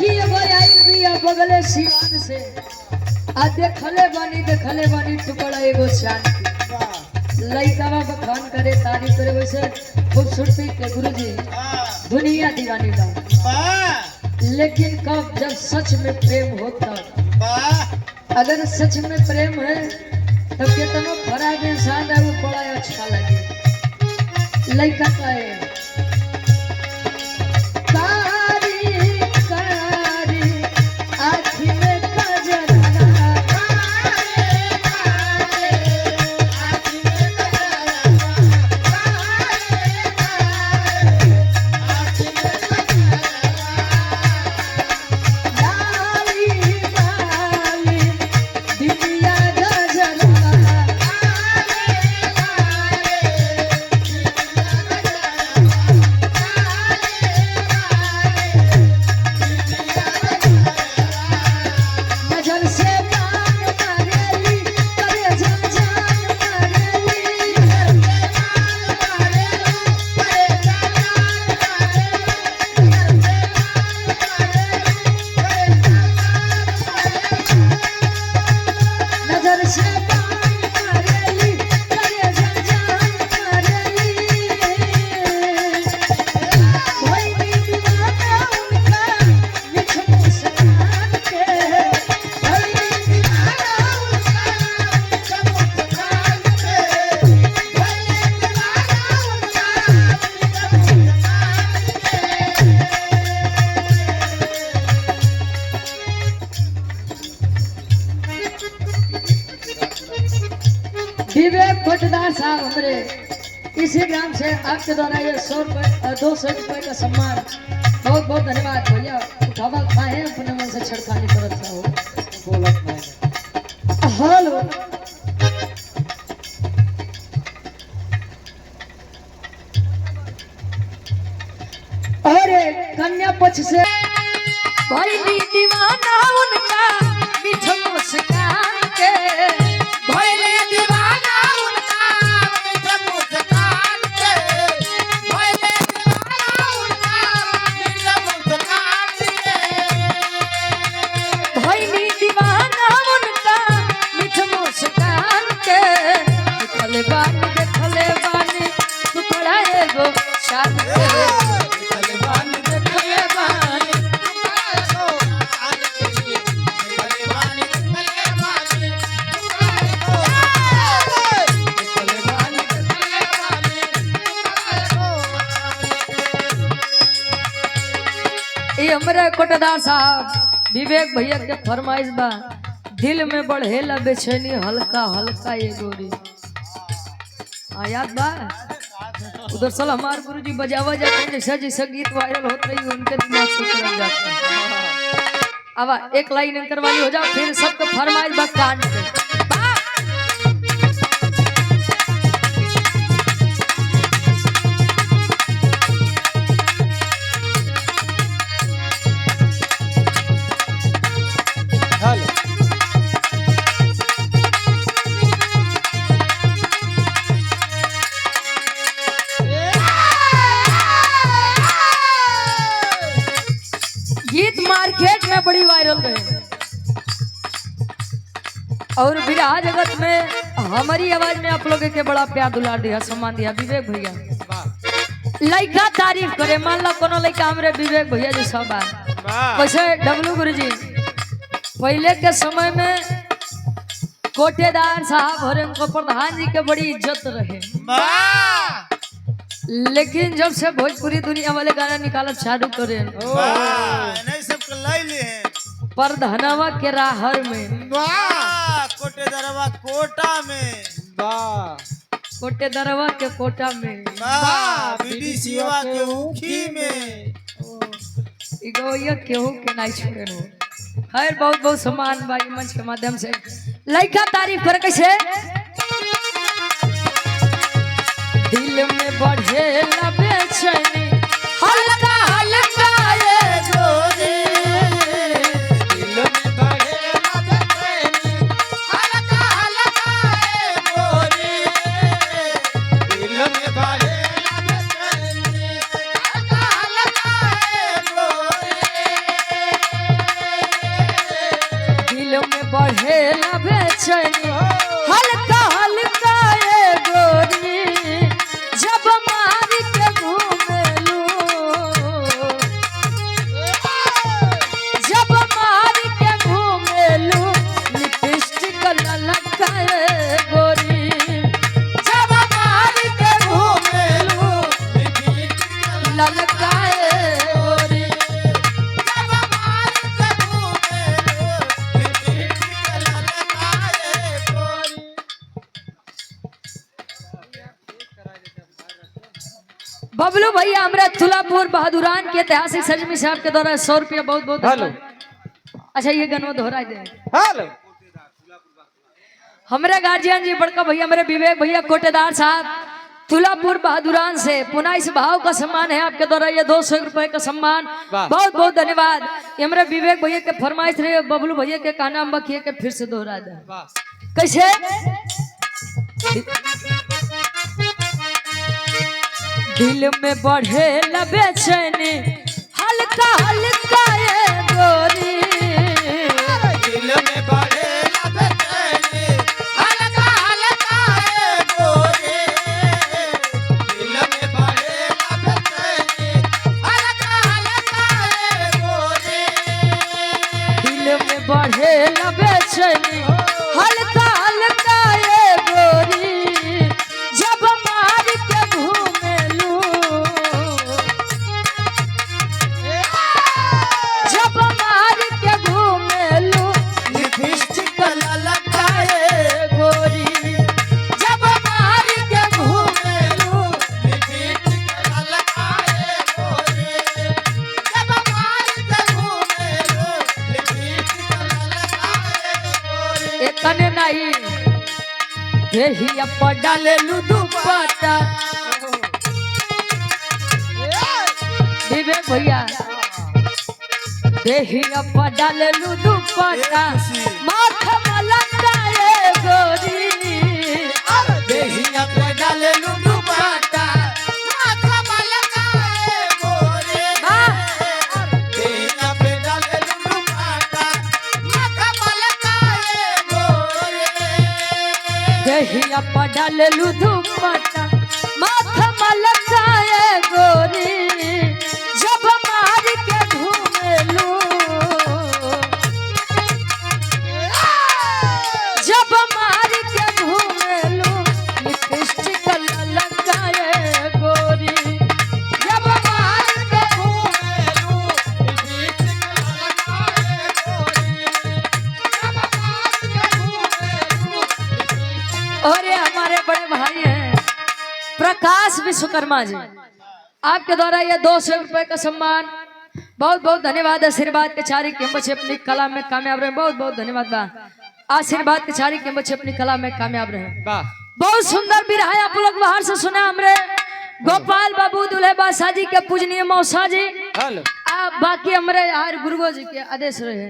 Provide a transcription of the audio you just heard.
देखिए भाई आई भी बगले सिवान से आ देखले बानी टुकड़ा एगो शान की लइकावा बखान करे तारीफ करे वैसे खूबसूरती के गुरुजी दुनिया दीवानी बा लेकिन कब जब सच में प्रेम होता अगर सच में प्रेम है तो कितना खराब इंसान है वो बड़ा अच्छा लगे लइका का है विवेक कोटदार साहब हमारे इसी ग्राम से आपके द्वारा ये 100 रुपए और 200 रुपए का सम्मान बहुत बहुत धन्यवाद भैया उठावा खाए अपने मन से छड़कानी करत हो हेलो अरे कन्या पक्ष से भाई दीवाना उनका मीठा मुस्कान के हमारे कोटदार साहब विवेक भैया के फरमाइश बा दिल में बढ़ेला बेचैनी हल्का हल्का ये गोरी याद बा उधर सल हमारे गुरुजी बजावा जाते हैं जैसा जैसा गीत वायरल होते ही उनके दिमाग से उतर जाते हैं अब एक लाइन एंकर वाली हो जाओ फिर सबको फरमाइश बा कान पे गीत मार्केट में बड़ी वायरल रहे और विरहा जगत में हमारी आवाज में आप लोगों के बड़ा प्यार दुलार दिया सम्मान दिया विवेक भैया लइका तारीफ करे मान लो कोनो लइका हमरे विवेक भैया जी सब वैसे डब्लू गुरुजी पहले के समय में कोटेदार साहब और उनको प्रधान जी के बड़ी इज्जत रहे लेकिन जब से भोजपुरी दुनिया वाले गाना निकालत चालू करे प्रधानवा के राहर में कोटेदारवा कोटा में कोटेदारवा के कोटा में बीडीसीवा के उखी में इगो ये केहू के नहीं छोड़े हो खैर बहुत बहुत सम्मान भाई मंच के माध्यम से लइका तारीफ कर कैसे दिल में बढ़े बेचैनी हल्का हल्का ये गोरी दिल में बढ़े बेचैनी हल्का हल्का ये गोरी दिल में बढ़े बेचैनी हल्का हल्का ये गोरी बढ़े न बेचैनी हल्का हल्का ये गोरी जब मार के घूमेलू जब मार के घूमेलू लिपस्टिक ललका ये गोरी जब मार के घूमेलू ललका ये गोरी बबलू भैया हमरा तुलापुर बहादुरान के ऐतिहासिक सजमी साहब के द्वारा 100 रुपया बहुत बहुत धन्यवाद। अच्छा ये गनवा दोहराई दे। हेलो हमारे गार्जियन जी बड़का भैया मेरे विवेक भैया कोटेदार साहब तुलापुर बहादुरान से पुनः इस भाव का सम्मान है आपके द्वारा ये 200 रुपए का सम्मान बहुत बहुत धन्यवाद। ये हमारे विवेक भैया के फरमाइश रहे बबलू भैया के कहना हम बखिए के फिर से दोहरा दे। कैसे दिल में बढ़े न बेचैनी हल्का हल्का ये गोरी दिल में बढ़े न बेचैनी हल्का हल्का ये गोरी दिल में बढ़े न बेचैनी हल्का हल्का ये गोरी दिल में बढ़े न बेचैनी हल्का हल्का ये गोरी जब मार के घूमेलू जब मार के घूमेलू लिपस्टिक ललका ये गोरी जब मार के घूमेलू लिपस्टिक ललका ये गोरी जब मार के घूमेलू लिपस्टिक ललका ये गोरी एतने नहीं देहिया पर डालेलू दुपट्टा विवेक भैया देहिया पर डालेलू दुपट्टा माथा मलंगा ये गोरी देहिया पे डाले लुडू पाटा माथा मलका ये गोरी देहिया पे डाले लुडू पाटा माथा मलका ये गोरी देहिया पर डालेलू दुपट्टा माथा मलंगा ये गोरी जब मार के घूमेलू जब मार के घूमेलू लिपस्टिक ललका ये गोरी जब मार के घूमेलू लिपस्टिक ललका ये गोरी जब मार के घूमेलू और ये हमारे बड़े भाई हैं प्रकाश विश्वकर्मा जी आपके द्वारा ये 200 रुपए का सम्मान बहुत बहुत धन्यवाद। आशीर्वाद के चारी के बच्चे अपनी कला में कामयाब रहे बहुत बहुत धन्यवाद बा आशीर्वाद के चारी के बच्चे अपनी कला में कामयाब रहे। बहुत सुंदर बिरहा आप लोग बाहर से सुना हमरे गोपाल बाबू दुल्हे बादशाह जी के पूजनीय मौसा जी हेलो बाकी हमरे यार गुरुगो जी के आदेश रहे।